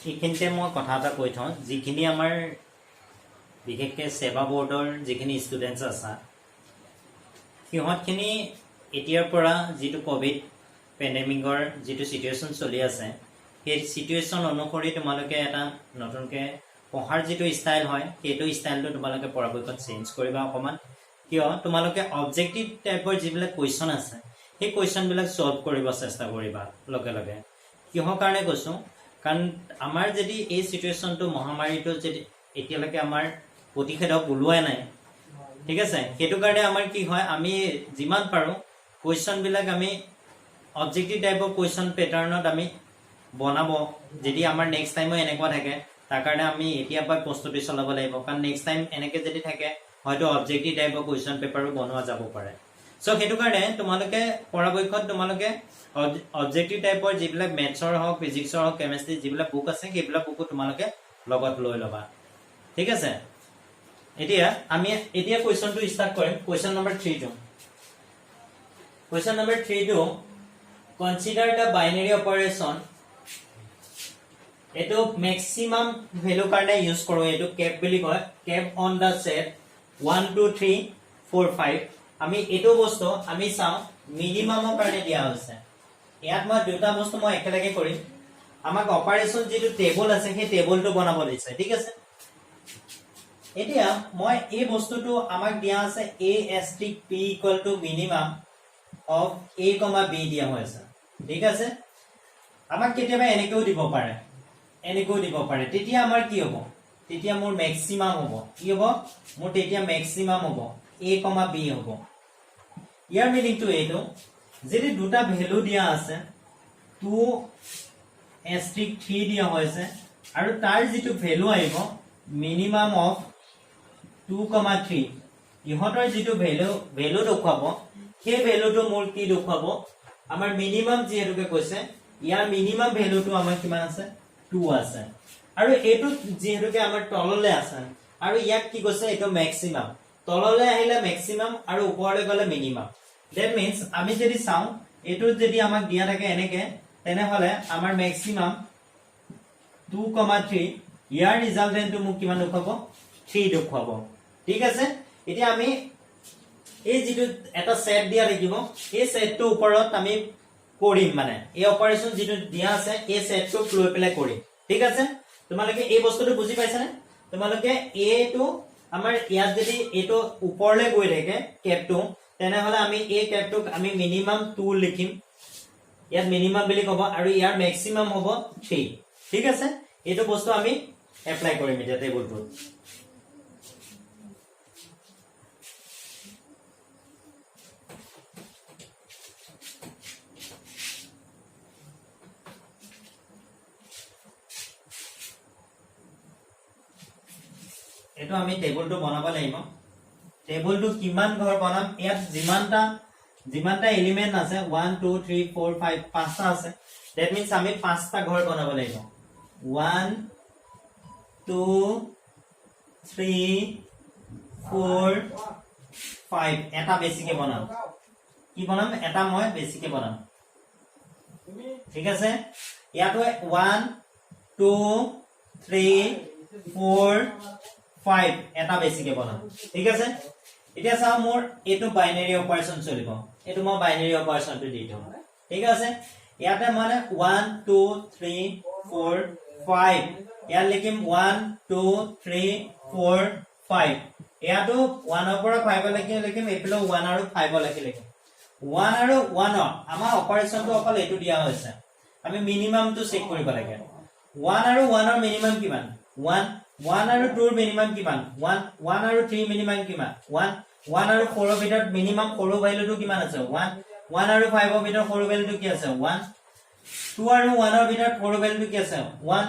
এইখিনিতে মই কথা এটা কৈ থওঁ, যিখিনি আমাৰ বিশেষকৈ সেৱা বোৰ্ডৰ যিখিনি ষ্টুডেণ্টছ আছে সিহঁতখিনি এতিয়াৰ পৰা যিটো কোভিড পেণ্ডেমিকৰ যিটো চিটুৱেশ্যন চলি আছে সেই চিটুৱেশ্যন অনুসৰি তোমালোকে এটা নতুনকৈ পঢ়াৰ যিটো ষ্টাইল হয় সেইটো ষ্টাইলটো তোমালোকে পৰাপক্ষত চেঞ্জ কৰিবা অকণমান। কিয় তোমালোকে অবজেক্টিভ টাইপৰ যিবিলাক কুৱেশ্যন আছে সেই কুৱেশ্যনবিলাক ছল্ভ কৰিব চেষ্টা কৰিবা লগে লগে। কিহৰ কাৰণে কৈছোঁ, কাৰণ আমাৰ যদি এই চিটুৱেশ্যনটো মহামাৰীটো যদি এতিয়ালৈকে আমাৰ প্ৰতিষেধক ওলোৱাই নাই, ঠিক আছে, সেইটো কাৰণে আমাৰ কি হয় আমি যিমান পাৰোঁ কুৱেশ্যনবিলাক আমি অবজেক্টিভ টাইপৰ কুৱেশ্যন পেটাৰ্ণত আমি বনাব, যদি আমাৰ নেক্সট টাইমো এনেকুৱা থাকে তাৰ কাৰণে আমি এতিয়াৰ পৰা প্ৰস্তুতি চলাব লাগিব, কাৰণ নেক্সট টাইম এনেকৈ যদি থাকে হয়তো অবজেক্টিভ টাইপৰ কুৱেশ্যন পেপাৰো বনোৱা যাব পাৰে। চ' সেইটো কাৰণে তোমালোকে পৰাপক্ষত তোমালোকে অবজেক্টিভ টাইপৰ যিবিলাক মেথছৰ হওক ফিজিক্সৰ হওক কেমেষ্ট্ৰি যিবিলাক বুক আছে সেইবিলাক বুকো তোমালোকে লগত লৈ ল'বা, ঠিক আছে। আমি এতিয়া কুৱেশ্যনটো ষ্টাৰ্ট কৰিম। কুৱেশ্যন নম্বৰ 3টো কুৱেশ্যন নম্বৰ 3টো কনচিডাৰ দ্য বাইনেৰী অপাৰেশ্যন। এইটো মেক্সিমাম ভেলু কাৰণে ইউজ কৰোঁ, এইটো কেপ বুলি কয়, কেপ অন দ্য সেট 1 2 3 4 5। আমি এইটো বস্তু আমি চাওঁ মিনিমামৰ কাৰণে দিয়া হৈছে। ইয়াত মই দুটা বস্তু মই একেলগে কৰিম। আমাক অপাৰেশ্যন যিটো টেবুল আছে সেই টেবুলটো বনাব দিছে, ঠিক আছে। এতিয়া মই এই বস্তুটো আমাক দিয়া আছে a * p = minimum of a, b দিয়া হৈছে, ঠিক আছে। আমাক কেতিয়াবা এনেকেও দিব পাৰে, এনেকেও দিব পাৰে, তেতিয়া আমাৰ কি হ'ব, তেতিয়া মোৰ মেক্সিমাম হ'ব। কি হ'ব মোৰ তেতিয়া মেক্সিমাম হ'ব a, b হ'ব। ইয়াৰ মিনিংটো এইটো, যদি দুটা ভেলু দিয়া আছে 2 * 3 দিয়া হৈছে আৰু তাৰ যিটো ভেলু আহিব মিনিমাম অফ 2, 3, ইহঁতৰ যিটো ভেলু দেখুৱাব সেই ভেলুটো মোৰ কি দেখুৱাব, আমাৰ মিনিমাম যিহেতুকে কৈছে ইয়াৰ মিনিমাম ভেলুটো আমাৰ কিমান আছে 2 আছে, আৰু এইটো যিহেতুকে আমাৰ তললৈ আছে আৰু ইয়াক কি কৈছে এইটো মেক্সিমাম, তললৈ আহিলে মেক্সিমাম আৰু ওপৰলৈ গ'লে মিনিমাম। দ্যাট মিন্স আমি যদি চাওঁ এইটো যদি আমাক দিয়া থাকে এনেকে তেনেহলে আমাৰ মেক্সিমাম 2, 3, ইয়াৰ ৰিজাল্টেন্টটো মোক কিমান দেখুৱাব 3 দেখুৱাব, ঠিক আছে। এতিয়া আমি এই যিটো এটা সেট দিয়া থাকিব এই সেটটোৰ ওপৰত আমি কৰিম, মানে এই অপাৰেশ্যন যিটো দিয়া আছে এই সেটটোক লৈ পেলাই কৰিম, ঠিক আছে। তোমালোকে এই বস্তুটো বুজি পাইছানে? তোমালোকে এইটো আমাৰ ইয়াত যদি এইটো ওপৰলৈ গৈ থাকে কেপটো তেনেহলে আমি এই কেপটোক আমি মিনিমাম 2 লিখিম, ইয়াত মিনিমাম বুলি ক'ব আৰু ইয়াৰ মেক্সিমাম হ'ব 3, ঠিক আছে। এইটো বস্তু আমি এপ্লাই কৰিম এতিয়া টেবুলটোত। এইটো আমি টেবুলটো বনাব লাগিব। টেবুলটো কিমান ঘৰ বনাম, ইয়াত যিমানটা এলিমেন্ট আছে 1 2 3 4 5 পাঁচটা আছে, দ্যাট মিন্স আমি 5টা ঘৰ বনাব লাগিব। 1 2 3 4 5 এটা বেছিকে বনাম। কি বনাম, এটা মই বেছিকে বনাম, ঠিক আছে। ইয়াতো 1 2 3 4 5 এটা বেছিকে বনাম, ঠিক আছে। এতিয়া চাও মোৰ এইটো বাইনাৰী অপাৰেশ্যন চলিব, এইটো মই বাইনাৰী অপাৰেশ্যনটো দি দিওঁ, ঠিক আছে। ইয়াতে মানে 1 2 3 4 5 ইয়াত লিখিম 1 2 3 4 5, ইয়াতো 1 ৰ পৰা 5 লৈকে লিখিম, এইফালে 1 আৰু 5 লৈকে লিখিম। 1 আৰু 1 আমাৰ অপাৰেশ্যনটো অকল এইটো দিয়া হৈছে, আমি মিনিমামটো চেক কৰিব লাগে। 1 আৰু 1 ৰ মিনিমাম কিমান, 1 আৰু 2 ৰ মিনিমাম কিমান, 1 আৰু 3 মিনিমাম কিমান, 1 আৰু 4 ৰ ভিতৰত মিনিমাম সৰু ভ্যালুটো কিমান আছে, 1 আৰু 5 ৰ ভিতৰত সৰু ভ্যালুটো কি আছে, 1 2 আৰু 1 ৰ ভিতৰত সৰু ভ্যালুটো কি আছে, 1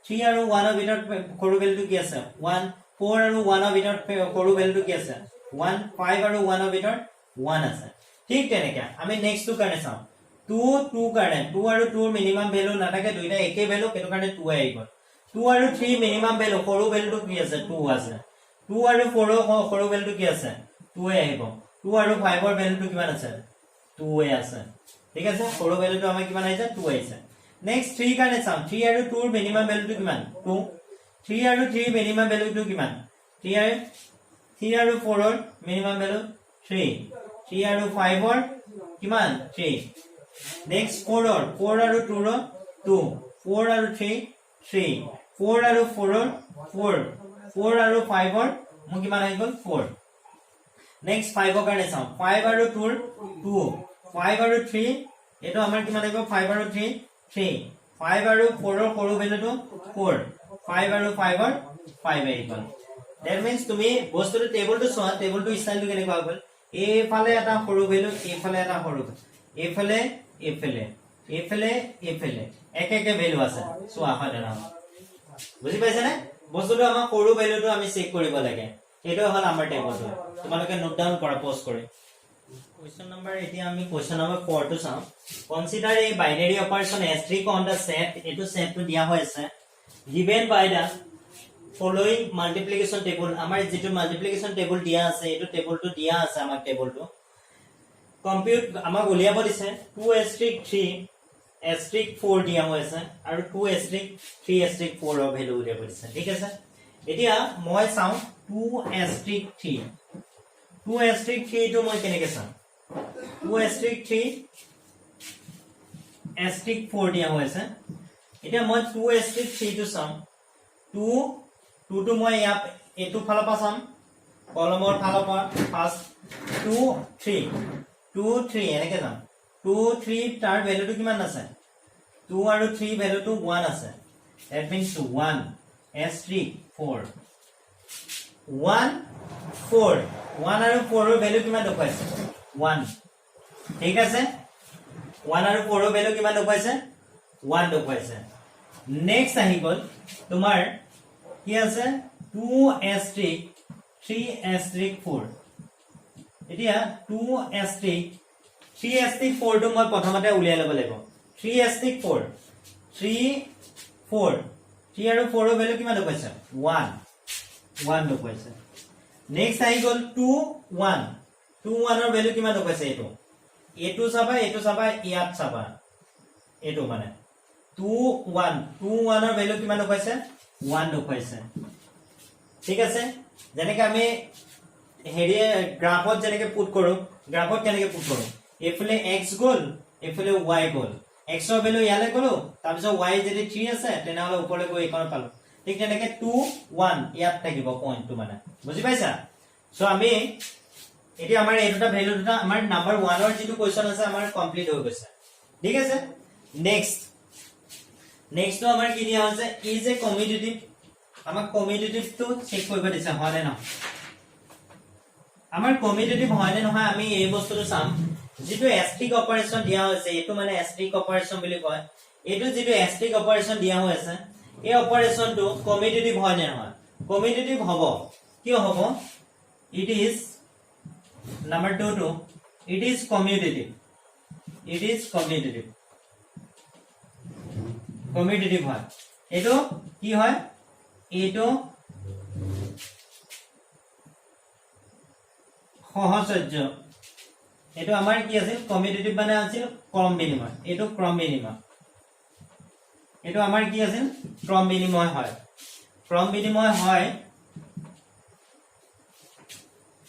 3 আৰু 1 ৰ ভিতৰত সৰু ভ্যালুটো কি আছে, 1 4 আৰু 1 ৰ ভিতৰত সৰু ভ্যালুটো কি আছে, 1 5 আৰু 1 ৰ ভিতৰত 1 আছে। ঠিক তেনেকৈ আমি নেক্সটটো কাৰণে চাওঁ 2 কাৰণে 2 আৰু 2 ৰ মিনিমাম ভ্যালু নাথাকে, দুইটা একে ভ্যালু, সেইটো কাৰণে 2 আহিব। 2 আৰু 3 মিনিমাম ভ্যালু সৰু ভ্যালুটো কি আছে 2 আছে, 2 আৰু 4 ৰ সৰু ভ্যালুটো কি আছে 2 আহিব, 2 আৰু 5 ৰ ভ্যালুটো কিমান আছে 2 আছে, ঠিক আছে। সৰু ভ্যালুটো আমাৰ কিমান আহিছে 2 আহিছে। নেক্সট 3 কাৰণে চাম 3 আৰু 2 ৰ মিনিমাম ভ্যালুটো কিমান 2 3 আৰু 3 মিনিমাম ভ্যালুটো কিমান 3 আৰু 4 ৰ মিনিমাম ভ্যালু 3 3 আৰু 5 ৰ কিমান 3 নেক্সট 4 আৰু 2 ৰ 2 4 আৰু 3 3 4 আৰু 4 ৰ 4 4 আৰু 5 ৰ মোৰ কিমান হৈ গ'ল 4 নেক্সট 5 ৰ কাৰণে চাম 5 আৰু 2 ৰ 2 5 আৰু 3 এটো আমাৰ কিমান আহিব 5 আৰু 3 3 5 আৰু 4 ৰ সৰু ভ্যালুটো 4 5 আৰু 5 ৰ 5 আহি গ'ল দ্যাট মিন্স তুমি বস্তুটো টেবুলটো চোৱা টেবুলটো স্টাইলটো কেনেকুৱা হ'ল এফালে এটা সৰু ভ্যালু এফালে এটা সৰু এফালে এফালে এফালে এফালে একে ভ্যালু আছে চোৱা হয় না বুজি পাইছা নে বস্তুটো আমাৰ সৰু ভ্যালুটো আমি চেক কৰিব লাগে এটো হ'ল আমাৰ টেবুলটো তোমালোকে নোট ডাউন কৰা পজ কৰি Question number 4 to sum. Consider a binary operation S3 on the set. Eto set to dia hoise. Given by the following multiplication table. Amar jitu multiplication table dia ase. Eto table to dia ase amar table to. Compute amar uliya bodise 2 S3 4 dia hoise. Aru 2 S3 4 of value uliya bodise. Thik ase. Etia moi sound 2 S3 to moi keneke sound. 2 S3 দিয়া হৈছে এতিয়া মই 2 S3 টো চাম 2 টো মই ইয়াত এটো ফালৰ পৰা চাম কলমৰ ফালৰ পৰা ফাৰ্স্ট 2 3 এনেকে যাম 2 3 তাৰ ভ্যালুটো কিমান আছে 2 আৰু 3 ভ্যালুটো 1 আছে that means 1 S3 4 1 4 1 আৰু 4 ৰ ভ্যালু কিমান দেখাইছে 1 ঠিক আছে 1 আৰু 4 ৰ ভ্যালু কিমান দেখাইছে 1 দেখাইছে নেক্সট আহি গল তোমাৰ কি আছে 2s3 3s3 4 এতিয়া 2s3 3s3 4 টো মই প্ৰথমতে উলিয়াই লব লাগিব 3s3 4 3 আৰু 4 ৰ ভ্যালু কিমান দেখাইছে 1 দেখাইছে নেক্সট আহি গল 2 1 ৰ ভ্যালু কিমান দেখাইছে এটো চাবা ইয়াত চাবা এটো মানে 2 1 ৰ ভ্যালু কিমান দেখাইছে 1 দেখাইছে ঠিক আছে যেনেকৈ আমি হেৰি গ্ৰাফত যেনেকৈ পুট কৰো গ্ৰাফত কেনেকৈ পুট কৰো এফালে x গল এফালে y গল x ৰ ভ্যালু ইয়ালে গলো তাৰ পিছত y যদি 3 আছে তেনেহলে ওপৰলৈ গৈ এইখন পালো ঠিক তেনেকৈ 2 1 ইয়াত থাকিব পইণ্টটো মানে বুজি পাইছা সো আমি এটি আমাৰ এই দুটা ভ্যালু দুটা আমাৰ নাম্বাৰ 1 ৰ যেটো কোৱেশ্চন আছে আমাৰ কমপ্লিট হৈ গৈছে ঠিক আছে নেক্সট তো আমাৰ কি দিয়া আছে ইজ এ কমিউটেটিভ আমাক কমিউটেটিভ তো চেক কৰিব দিছে হয় নে নহয় আমাৰ কমিউটেটিভ হয় নে নহয় আমি এই বস্তুটো চাম যেটো এস্ট্ৰিক অপাৰেচন দিয়া হৈছে এটো মানে এস্ট্ৰিক অপাৰেচন বুলি কয় এটো যেটো এস্ট্ৰিক অপাৰেচন দিয়া হৈছে এই অপাৰেচনটো কমিউটেটিভ হয় নে নহয় কমিউটেটিভ হ'ব কিয় হ'ব it is number 2 it is commutative হয় এটো কি হয় এটো সহজযোগ্য এটো আমাৰ কি আছিল কমিউটেটিভ মানে আছিল ক্ৰম বিনিময় এটো ক্ৰম বিনিময় এটো আমাৰ কি আছিল ক্ৰম বিনিময় হয়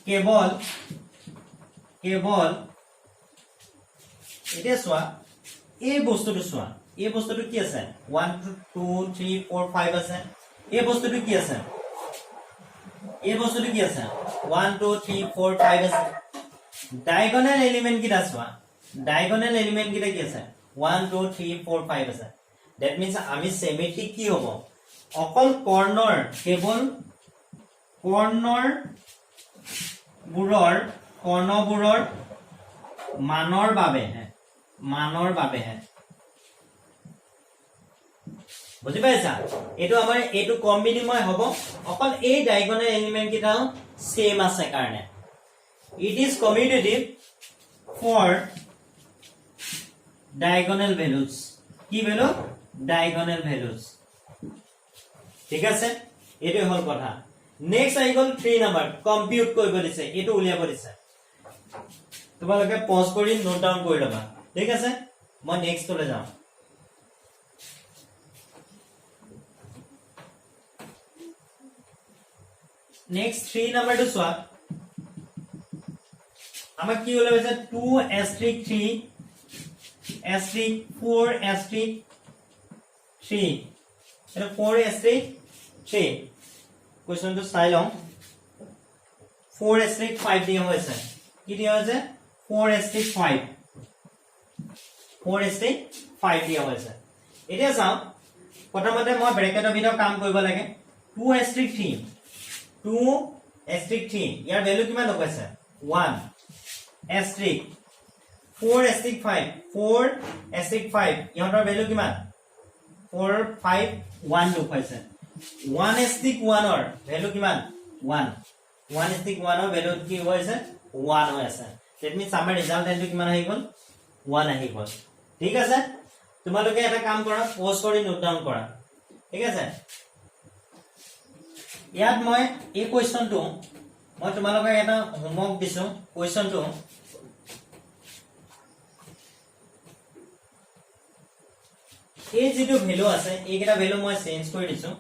কেৱল এটা সোয়া এই বস্তুটো কি আছে 1 2 3 4 5 আছে এই বস্তুটো কি আছে 1 2 3 4 5 আছে ডায়াগোনাল এলিমেন্ট কিটা সোয়া ডায়াগোনাল এলিমেন্ট কিটা কি আছে 1 2 3 4 5 আছে দ্যাট মিন্স আমি সিমেট্রিক কি হ'ব অকল কৰ্ণৰ কেৱল কৰ্ণবোৰৰ মানৰ বাবে বুজি পাইছা এটো আমাৰ এটো কম বিনিময় হ'ব অকল এই ডায়াগোনাল এলিমেন্ট কিটা সেম আছে কাৰণে it is commutative for diagonal values কি ভ্যালু diagonal values ঠিক আছে এটো হল কথা নেক্সট আই গল 3 নাম্বার কম্পিউট কৰিব দিছে এটো উলিয়াব দিছে তোমালোকে পজ কৰি নোট ডাউন কৰি লবা ঠিক আছে মই নেক্সট লৈ যাম নেক্সট 3 নাম্বাৰটো চোৱা আমাক কি ওলাই আছে 2 asterisk 3 asterisk 4 asterisk 3 এটা 4 asterisk 3 কোৱেশ্চনটো চাই লওঁ 4 asterisk 5 দিয়া হৈছে কি দিয়া হৈছে 4 asterisk 5 4 asterisk 5 দিয়া হৈছে এতিয়া চাওঁ প্ৰথমতে মই ব্ৰেকেটৰ ভিতৰত কাম কৰিব লাগে 2 asterisk 3 2 asterisk 3 ইয়াৰ ভ্যালু কিমান হৈছে 1 asterisk 4 asterisk 5 4 asterisk 5 ইহঁতৰ ভ্যালু কিমান 4 5 1 লোক হৈছে 1 asterisk 1 ৰ ভ্যালু কিমান 1 1 asterisk 1 ৰ ভ্যালু কি হৈছে 1 হৈ আছে that means আমাৰ ৰিজাল্টেন্টটো কিমান আহি গল 1 আহি গল ঠিক আছে তোমালোকে এটা কাম কৰা পজ কৰি নোট ডাউন কৰা ঠিক আছে ইয়াত মই এই কোৱেশ্চনটো মই তোমালোকক এটা হোমৱৰ্ক দিছো কোৱেশ্চনটো এই যেটো ভ্যালু আছে এইকেইটা ভ্যালু মই চেঞ্জ কৰি দিছো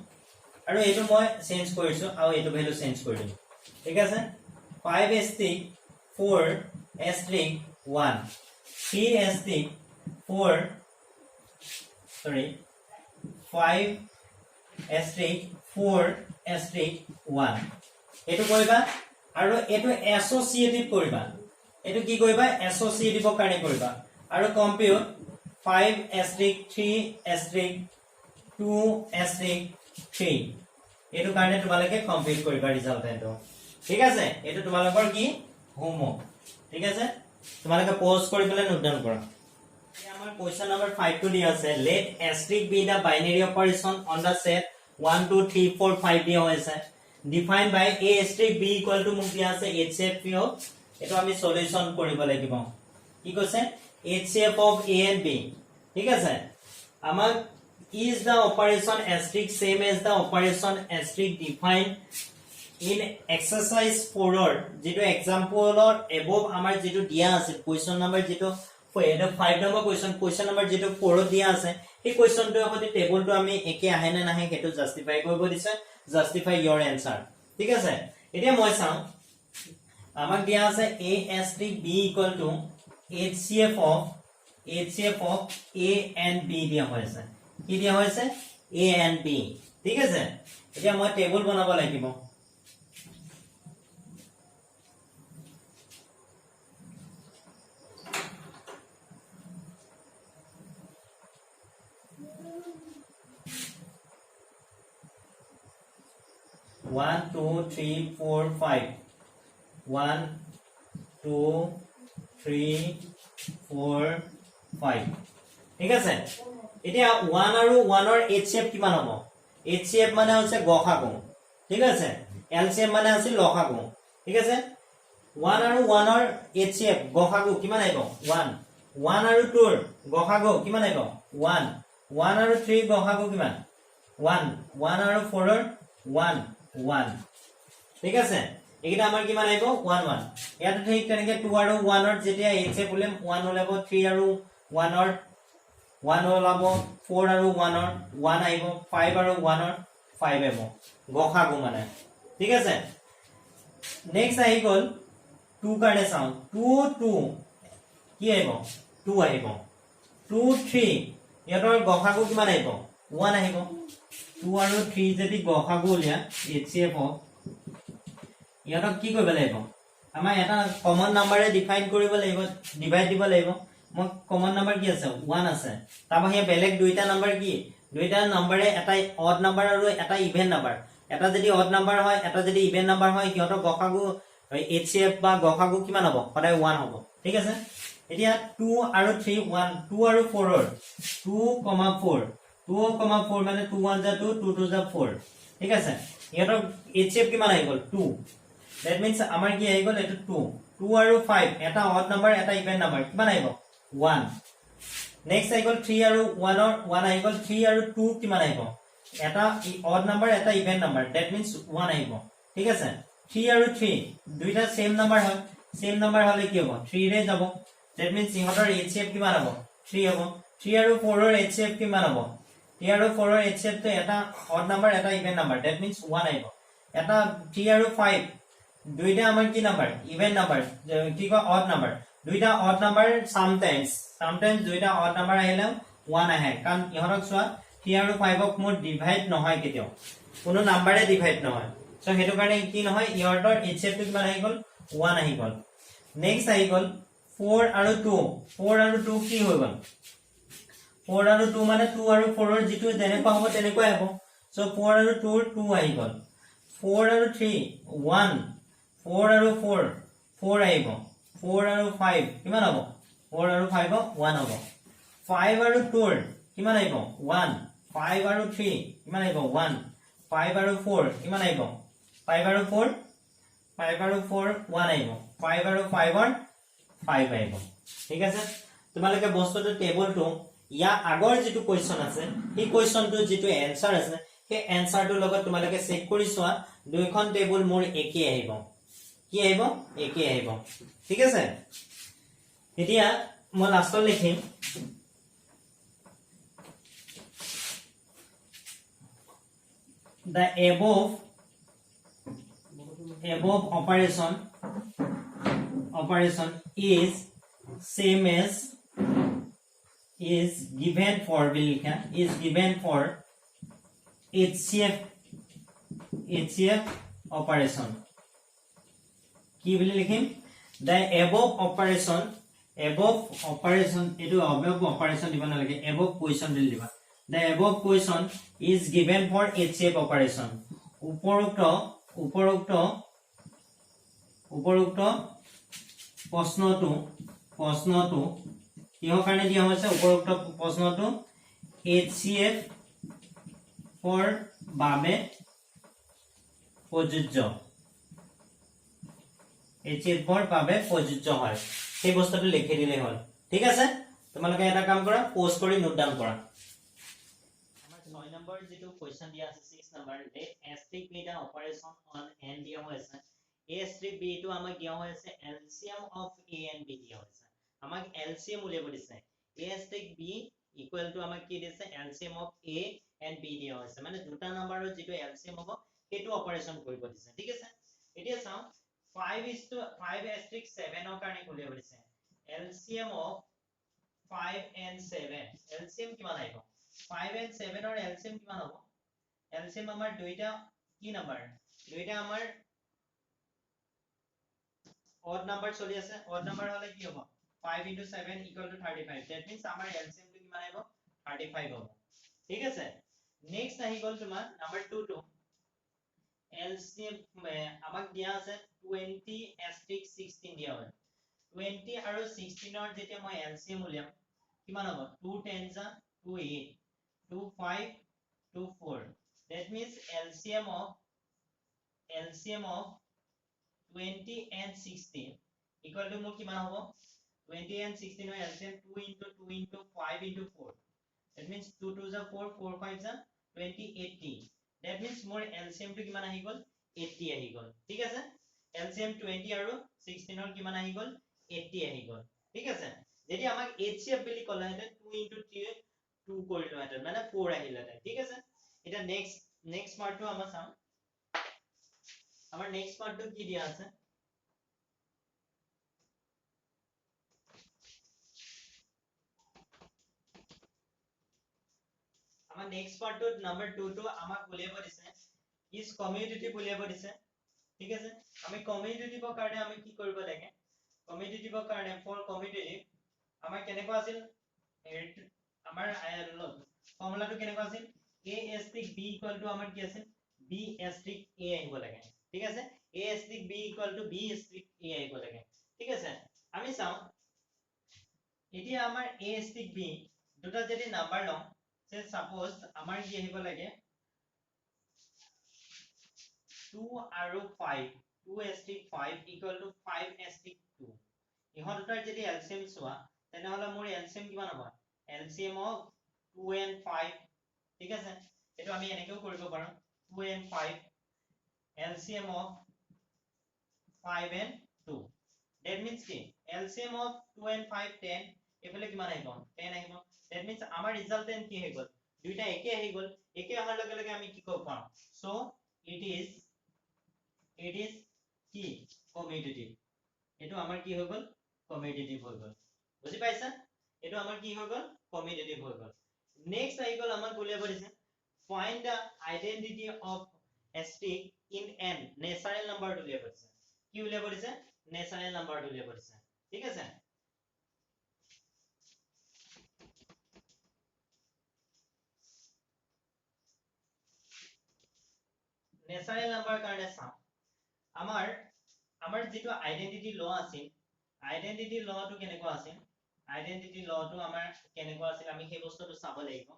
আৰু এইটো মই চেঞ্জ কৰিছো আৰু এইটো ভ্যালু চেঞ্জ কৰি দিছো ঠিক আছে 5 asterisk 4 asterisk 1 3 asterisk 4 sorry 5 asterisk 4 asterisk 1 এটো কৰিবা আৰু এটো এসোসিয়েটিভ কৰিবা এটো কি কৰিবা এসোসিয়েটিভৰ কাৰণে কৰিবা আৰু কম্পিউট 5 asterisk 3 asterisk 2 asterisk 3 এটো কাৰণে তোমালোকে কমপ্লিট কৰিবা ৰিজাল্টেন্টটো ঠিক আছে এটো তোমালোকৰ কি হোমৱৰ্ক ঠিক আছে তোমালোকে পজ কৰি পেলাই নোট ডাউন কৰা আমাৰ কোৱেশ্চন নম্বৰ 5 টো দিয়া আছে let asterisk be the binary operation on the set 1 2 3 4 5 দিয়া হৈছে defined by a asterisk b equal to মোক দিয়া আছে hcf এটো আমি সলিউশন কৰিব লাগিব কি কৈছে hcf of a and b ঠিক আছে আমাক is the operation asterisk same as the operation asterisk defined in exercise 4 or যেটো example or above আমাৰ যেটো দিয়া আছে question number যেটো 5 number question number যেটো 4 দিয়া আছে এই কোৱেশ্চনটো হতে টেবুলটো আমি একে আহে না নাহে হেতু জাস্টিফাই কৰিব দিছে জাস্টিফাই your answer ঠিক আছে এতিয়া মই চাও আমাক দিয়া আছে a asterisk b equal to hcf of a and b দিয়া হৈছে কি দিয়া হৈছে a and b ঠিক আছে এতিয়া মই টেবুল বনাব লাগিব One, 2, 3, 4, 5. 1, 2, 3, 4, 5. ঠিক আছে এতিয়া 1 আৰু 1 ৰ HCF কিমান হ'ব HCF মানে হৈছে গসাগু ঠিক আছে LCM মানে আছে লসাগু ঠিক আছে 1 আৰু 1 ৰ HCF গসাগু কিমান আহিব 1 1 আৰু 2 ৰ গসাগু কিমান আহিব 1 1 আৰু 3 গসাগু কিমান 1 1 আৰু 4 ৰ 1 1 ঠিক আছে এইটা আমাৰ কিমান আহিব 1 1 ইয়াত ঠিক তেনেকে 2 আৰু 1 ৰ যেতিয়া HCF উলিয়াম 1 ওলাব 3 আৰু 1 ৰ 1 ওলাব 4 আৰু 1 ৰ 1 আহিব 5 আৰু 1 ৰ 5 আহিব গসাগু মানে ঠিক আছে নেক্সট আহি গল 2 কাৰণে চাও 2 2 কি আহিব 2 আহিব 2 3 ইয়াৰ গসাগু কিমান আহিব 1 আহিব 2 আৰু 3 যদি গসাগু উলিয়া HCF ইয়াক কি কৰিব লাগিব আমাৰ এটা কমন নম্বৰে ডিফাইন কৰিব লাগিব ডিভাইড দিব লাগিব মই কমন নম্বৰ কি আছে 1 আছে তাবা হে বেলেগ দুইটা নম্বৰ কি দুইটা নম্বৰে এটা অড নম্বৰ আৰু এটা ইভেন নম্বৰ এটা যদি অড নম্বৰ হয় এটা যদি ইভেন নম্বৰ হয় কিহতৰ গসাগু HCF বা গসাগু কিমান হ'ব সদায় 1 হ'ব ঠিক আছে এতিয়া 2 আৰু 3 1 2 আৰু 4 ৰ 2,4 2,4 মানে 2 1 যা 2 2 2 যা 4 ঠিক আছে ইহঁতৰ HCF কিমান আহি গল 2 that means আমাৰ কি আহি গল এটো 2 2 আৰু 5 এটা অড নম্বৰ এটা ইভেন নম্বৰ কিমান আহিব 1 নেক্সট আহি গল 3 আৰু 1 ৰ 1 আহি গল 3 আৰু 2 কিমান আহিব এটা অড নম্বৰ এটা ইভেন নম্বৰ that means 1 আহিব ঠিক আছে 3 আৰু 3 দুইটা সেম নম্বৰ হয় সেম নম্বৰ হলে কি হ'ব 3 ৰে যাব that means ইহঁতৰ HCF কিমান হ'ব 3 হ'ব 3 আৰু 4 ৰ HCF কিমান হ'ব 3 আৰু 4 ৰ HCF তো এটা অড নম্বৰ এটা ইভেন নম্বৰ that means 1 আহিব এটা 3 আৰু 5 দুইটা আমাৰ কি নাম্বাৰ ইভেন নাম্বাৰ কি কয় অড নাম্বাৰ দুইটা অড নাম্বাৰ সামটাইমছ দুইটা অড নাম্বাৰ আহিলে 1 আহে কাৰণ ইহতক চোৱা 3 আৰু 5 ক মোৰ ডিভাইড নহয় কেতিয়াও কোনো নাম্বাৰে ডিভাইড নহয় সো হেতু কাৰণে কি নহয় ইহতৰ HCF টো কিমান আহি গল 1 আহি গল নেক্সট আহি গল 4 আৰু 2 কি হৈ গল 4 আৰু 2 মানে 2 আৰু 4 ৰ যেটো যেনেকুৱা হ'ব তেনেকুৱা হ'ব সো 4 আৰু 2 ৰ 2 আহি গল 4 আৰু 3 1 4 আৰু 4 আহিব 4 আৰু 5 কিমান হ'ব 4 আৰু 5 1 হ'ব 5 আৰু 2 ৰ কিমান আহিব 1 5 আৰু 3 কিমান আহিব 1 5 আৰু 4 কিমান আহিব 5 আৰু 4 5 আৰু 4 1 আহিব 5 আৰু 5 ৰ 5 আহিব ঠিক আছে তোমালোকে বস্তুটো টেবুলটো ইয়া আগৰ যেটো কোৱেশ্চন আছে এই কোৱেশ্চনটো যেটো এনসাৰ আছে সেই এনসাৰটো লগত তোমালোকে চেক কৰি চোৱা দুইখন টেবুল মোৰ একে আহিব কি আহিব একে আহিব ঠিক আছে এতিয়া মই লাষ্টত লিখিম the above operation is same as is given for HCF operation কি বুলি লিখিম the above operation এটো above operation দিব নালাগে above question দিল দিবা the above question is given for HCF operation উপৰোক্ত প্ৰশ্নটো কিহৰ কাৰণে দিয়া হৈছে উপৰোক্ত প্ৰশ্নটো HCF for বাবে প্ৰযোজ্য HCF for বাবে প্ৰযোজ্য হয় সেই বস্তুটো লিখি দিলে হ'ল ঠিক আছে তোমালোকে এটা কাম কৰা পোষ্ট কৰি নোট ডাউন কৰা আমাৰ 6 নম্বৰ যেটো কোৱেশ্চন দিয়া আছে 6 number let asterisk be the operation on n দিয়া হৈছে a asterisk b টো আমাক দিয়া হৈছে LCM of a and b দিয়া হৈছে আমাক LCM উলিয়াব দিছে a asterisk b equal to আমাক কি দিছে LCM of a and b দিয়া হৈছে মানে দুটা নম্বৰৰ যেটো LCM হ'ব সেইটো অপাৰেচন কৰিব দিছে ঠিক আছে এতিয়া চাও 5 asterisk 7 ৰ কাৰণে উলিয়াব দিছে LCM of 5 and 7 LCM কিমান আহিব 5 and 7 ৰ LCM কিমান হ'ব LCM আমাৰ দুইটা কি নাম্বাৰ দুইটা আমাৰ odd number চলি আছে odd number হলে কি হ'ব 5 into 7 equal to 35 that means আমাৰ LCM টো কিমান আহিব 35 হ'ব ঠিক আছে নেক্সট আহি গল তোমাৰ নাম্বাৰ 2 টো LCM আমাক দিয়া আছে 20 asterisk 16 দিয়া হয় 20 আৰু 16 ৰ যেতিয়া মই LCM উলিয়াম কিমান হ'ব 2 10s 2 8 2 5 2 4 that means LCM of 20 and 16 equal to মোৰ কিমান হ'ব 20 and 16 ৰ LCM 2 into 2 into 5 into 4 that means 2 2s 4 4 5s 20 80 that means মোৰ LCM টো কিমান আহি গল 80 আহি গল ঠিক আছে LCM 20 আৰু 16 ৰ কিমান আহি গল 80 আহি গল ঠিক আছে যদি আমাক HCF বুলি কলা হেতে 2 into 3 2 কৰিলো হেতে মানে 4 আহিলে হেতে ঠিক আছে এটা নেক্সট পাৰ্টটো আমাৰ চাম আমাৰ নেক্সট পাৰ্টটো কি দিয়া আছে আমাৰ নেক্সট পাৰ্টটো নাম্বাৰ 2 টো আমাক উলিয়াব দিছে ইজ কমিউটেটিভ উলিয়াব দিছে ঠিক আছে আমি কমিউটেটিভৰ কাৰণে আমি কি কৰিব লাগে কমিউটেটিভৰ কাৰণে ফৰ কমিউটেটিভ আমাৰ কেনেকুৱা আছিল আমাৰ ফৰ্মুলাটো কেনেকুৱা আছিল a asterisk b equal to আমাৰ কি আছিল b asterisk a আহিব লাগে ঠিক আছে a asterisk b equal to b asterisk a আহিব লাগে ঠিক আছে আমি চাও এতিয়া আমাৰ a asterisk b দুটা যদি নাম্বাৰ লওঁ সে সাপোজ আমাৰ কি আহিব লাগে 2 আৰু 5 2 asterisk 5 equal to 5 asterisk 2 ইহত দুটাৰ যদি LCM চোৱা তেনেহলে মোৰ LCM কিমান হ'ব LCM of 2 and 5 ঠিক আছে এটো আমি এনেকেও কৰিব পাৰো 2 and 5 LCM of 5 and 2 that means কি LCM of 2 and 5 10 এফালে কিমান আহিব 10 আহিব that means আমাৰ ৰিজাল্টেন্ট কি হৈ গল দুইটা একে আহি গল একে অহাৰ লগে লগে আমি কি কৰিব পাৰো so it is it is কি কমিউটেটিভ এটো আমাৰ কি হৈ গল কমিউটেটিভ হৈ গল বুজি পাইছা এটো আমাৰ কি হৈ গল কমিউটেটিভ হৈ গল নেক্সট আহি গল আমাৰ উলিয়াব দিছে find the identity of asterisk in n natural number টো উলিয়াব দিছে কি উলিয়াব দিছে natural number টো উলিয়াব দিছে ঠিক আছে natural number কাৰণে চাও আমাৰ যেটো আইডেন্টিটি ল আছিল আইডেন্টিটি লটো কেনেকুৱা আছিল আইডেন্টিটি লটো আমাৰ কেনেকুৱা আছিল আমি সেই বস্তুটো চাব লাগিব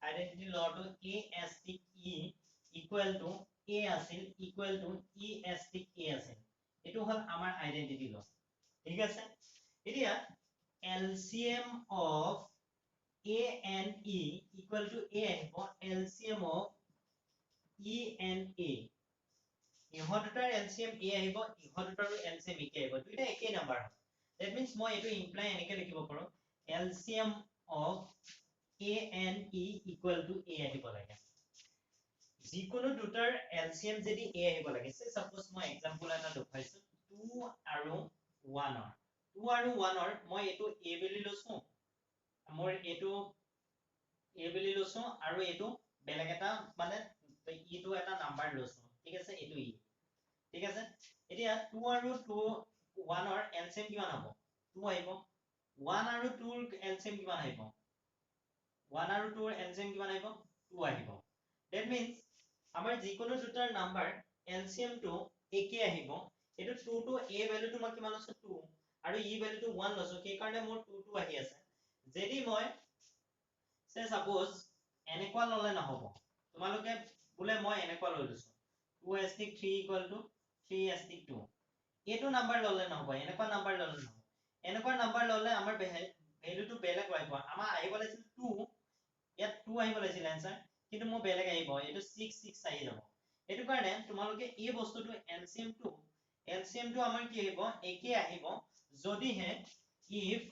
আইডেন্টিটি লটো ASTE ইকুৱেল টু A আছিল ইকুৱেল টু ESTE আছিল এটো হল আমাৰ আইডেন্টিটি ল ঠিক আছে এতিয়া LCM of A and E equal to A আহিব LCM of E and A ইহত দুটাৰ LCM A আহিব ইহত দুটাৰো LCM একে আহিব দুইটা একে নাম্বাৰ হয় that means মই এটো ইমপ্লাই এনেকে লিখিব পাৰো LCM of A and E equal to A আহিব লাগে যিকোনো দুটাৰ LCM যদি A আহিব লাগে সে সাপোজ মই एग्जांपल এটা দেখাইছো 2 আৰু 1 ৰ 2 আৰু 1 ৰ মই এটো A বুলি লৈছো মোৰ এটো A বুলি লৈছো আৰু এটো বেলেগ এটা মানে ইটো এটা নাম্বাৰ লৈছো ঠিক আছে এটো ই ঠিক আছে এতিয়া 2 আৰু 1 ৰ LCM কিমান হ'ব 2 আহিব 1 আৰু 2 ৰ LCM কিমান আহিব 1 আৰু 2 ৰ LCM কিমান আহিব 2 আহিব that means আমাৰ যিকোনো দুটাৰ নাম্বাৰ LCM টো একে আহিব এটো 2 টো A ভ্যালু টো মই কিমান লৈছো 2 আৰু E ভ্যালু টো 1 লৈছো সেই কাৰণে মোৰ 2 টো আহি আছে যদি মই সে সাপোজ এনেকুৱা ললে নহব তোমালোকে বোলে মই এনেকুৱা লৈ লৈছো 2s3 3s2 এটো নাম্বাৰ ললে নহব এনেকুৱা নাম্বাৰ ললে নহব এনেকুৱা নাম্বাৰ ললে আমাৰ ভ্যালুটো বেলেগ আহিব আমাৰ আহিব লাগিছিল 2 ইয়াত 2 আহিব লাগিছিল आंसर কিন্তু মই বেলেগ আহিব এটো 6 6 আহি যাব এটো কাৰণে তোমালোকে এই বস্তুটো LCM টো আমাৰ কি আহিব একে আহিব যদি হে if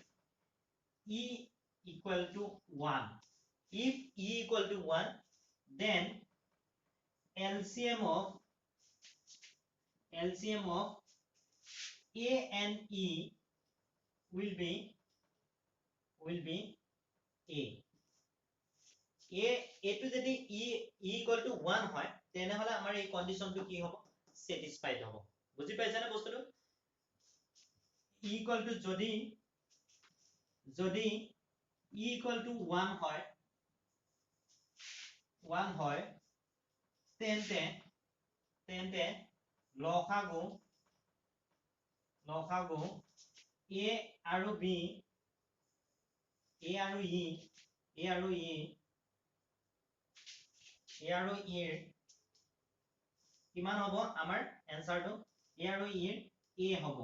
E equal to 1 if E equal to 1 then LCM of A and E will be A to যদি E equal to 1 হয় তেনে হলে আমাৰ এই কন্ডিশনটো কি হ'ব স্যাটিসফাইড হ'ব বুজি পাইছা না বস্তুটো E equal to যদি E equal to 1 হয় তেন্তে লসাগু A আৰু B A আৰু E ৰ কিমান হ'ব আমাৰ এনসাৰটো A আৰু E ৰ A হ'ব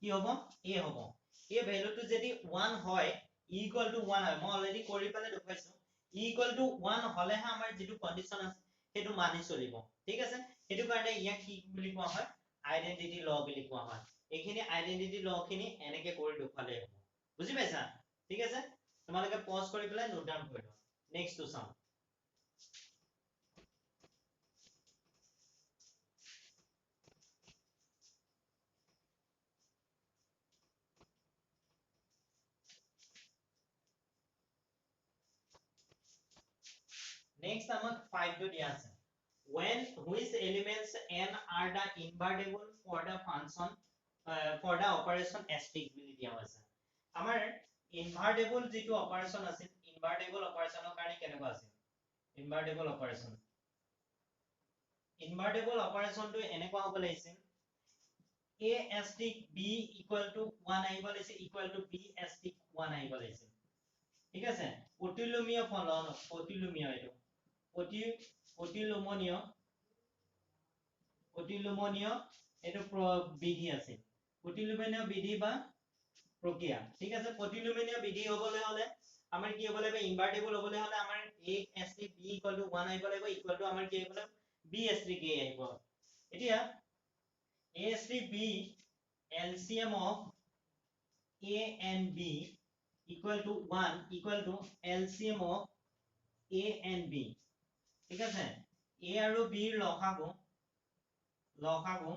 কি হ'ব A হ'ব এই ভ্যালুটো যদি 1 হয় E equal to 1 হয় মই অলৰেডি কৰি পেলাই দেখাইছো E equal to 1 হলেহে আমাৰ যেটো কন্ডিশন আছে হেতু মানি চলিব ঠিক আছে হেতু কাৰণে ইয়াক কি বুলি কোৱা হয় আইডেন্টিটি ল বুলি কোৱা হয় এইখিনি আইডেন্টিটি ল খিনি এনেকে কৰি দেখালে হ'ব বুজি পাইছা ঠিক আছে তোমালোকে পজ কৰি পেলাই নোট ডাউন কৰি লোৱা নেক্সট টু চাও next আমাক 5 টো দিয়া আছে when which elements n are the invertible for the function for the operation asterisk বুলি দিয়া আছে আমাৰ invertible যেটো অপাৰেশন আছে invertible অপাৰেশনৰ কাৰণে কেনেকুৱা আছে invertible অপাৰেশনটো এনেকুৱা হ'ব লাগিছিল a asterisk b equal to 1 আহিব লাগিছিল equal to b asterisk 1 আহিব লাগিছিল ঠিক আছে প্ৰতিলোমীয় ফলন প্ৰতিলোমীয় এটো প্ৰতিলোমনীয় এটো বিধি আছে প্ৰতিলোমনীয় বিধি বা প্ৰক্ৰিয়া ঠিক আছে প্ৰতিলোমনীয় বিধি হ'বলৈ হলে আমাৰ কি হ'ব লাগিব ইনভাৰ্টিবল হ'বলৈ হলে আমাৰ a asterisk b equal to 1 আহিব লাগিব equal to আমাৰ কি আহিব লাগিব b asterisk a আহিব এতিয়া a asterisk b LCM of a and b equal to 1 equal to LCM of a and b ঠিক আছে a আৰু b ৰ লসাগু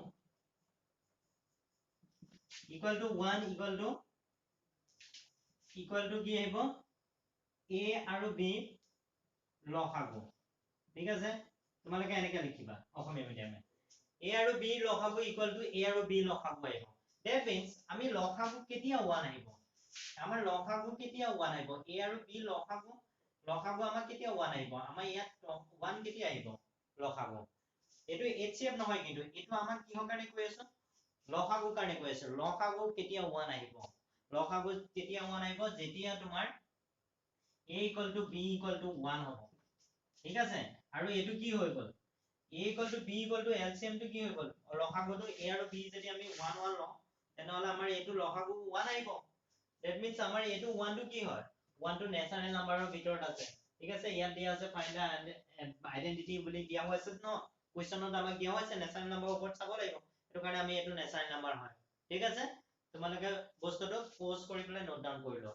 equal to 1 equal to কি আহিব a আৰু b লসাগু ঠিক আছে তোমালোকে এনেকৈ লিখিবা অসমীয়া মিডিয়ামে a আৰু b লসাগু equal to a আৰু b লসাগু আহিব that means আমি লসাগু কেতিয়া 1 আহিব আমাৰ লসাগু কেতিয়া 1 আহিব a আৰু b লসাগু আমাৰ কেতিয়া 1 আহিব আমাৰ ইয়াত 1 কেতিয়া আহিব লসাগু এটো HCF নহয় কিন্তু এটো আমাক কিহৰ কাৰণে কৈ আছো লসাগু কাৰণে কৈ আছো লসাগু কেতিয়া 1 আহিব লসাগু কেতিয়া 1 আহিব যেতিয়া তোমাৰ a equal to b equal to 1 হ'ব ঠিক আছে আৰু এটো কি হৈ গল a equal to b equal to LCM টো কি হৈ গল লসাগুটো a আৰু b যদি আমি 1 1 লওঁ তেনেহলে আমাৰ এটো লসাগু 1 আহিব that means আমাৰ এটো 1 টো কি হয় 1 টো নেচাৰেল নাম্বাৰৰ ভিতৰত আছে ঠিক আছে ইয়াত দিয়া আছে ফাইন্ড দা আইডেন্টিটি বুলি দিয়া হৈছে ন কোৱেশ্চনত আমাক দিয়া হৈছে নেচাৰেল নাম্বাৰৰ ওপৰত চাব লাগিব এটো কাৰণে আমি এটো নেচাৰেল নাম্বাৰ হয় ঠিক আছে তোমালোকে বস্তুটো পজ কৰি পেলাই নোট ডাউন কৰি লও